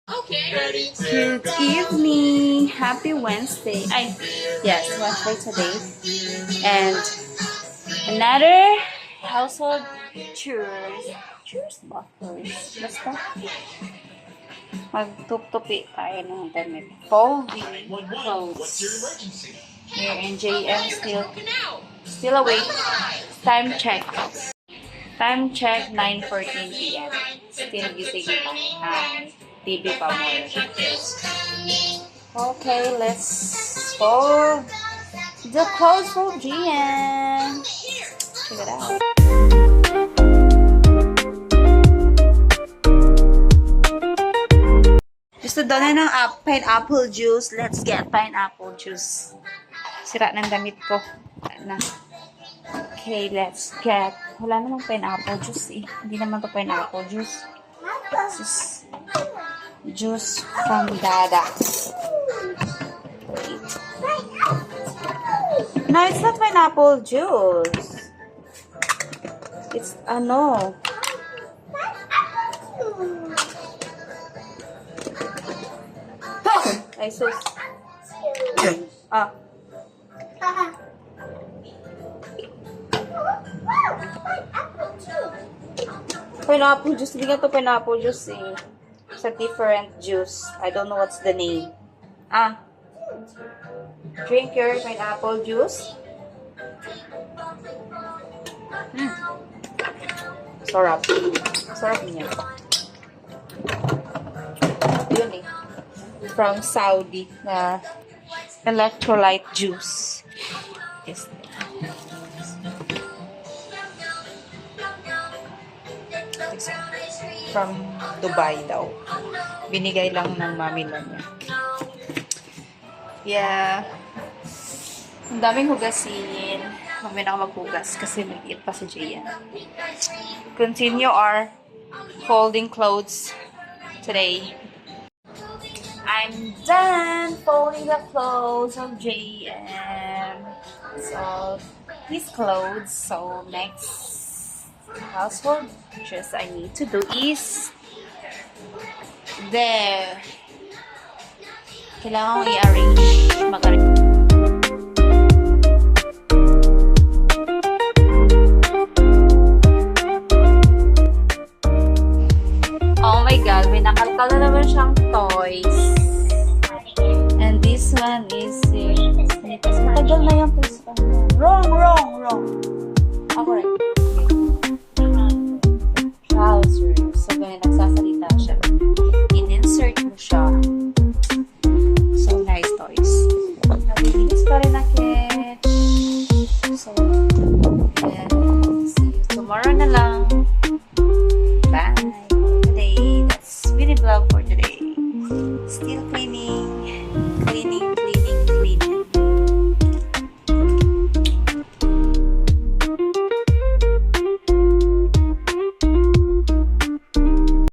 Good evening. Happy Wednesday. Yes, Wednesday today. And another household chores. Chores ba first? Basta. Magtup-tupi tayo ng damit. Folding clothes. Here and JM still awake. Time check. Time check 9:14 p.m. Still gising pa. TV pa mo. Okay, let's fold the clothes for GM. Check it out. Gusto daw na ng pineapple juice. Let's get pineapple juice. Sira ng damit ko. Na. Okay, let's get. Wala namang pineapple juice eh. Hindi naman to pineapple juice. This is juice from Dada. Wait. No, it's not pineapple juice. It's ano. Ay, sus. Pineapple juice. Hindi nga to pineapple juice eh. It's a different juice. I don't know what's the name. Drink your pineapple juice. Sarap. Sarap niya. Yun eh. From Saudi na electrolyte juice. Yes. From Dubai daw. Binigay lang ng mami na niya. Yeah. Ang daming hugasin. Mamaya na ako maghugas kasi mag-eat pa si Gian. Continue our folding clothes today. I'm done folding the clothes of JM. So, his clothes. So, next household chores I need to do is there. Kailangan ko i-arrange. Oh my god, may nakalkal na naman siyang toys. And this one is matagal na yung toys. Wrong. Correct. Trousers. So, ganyan,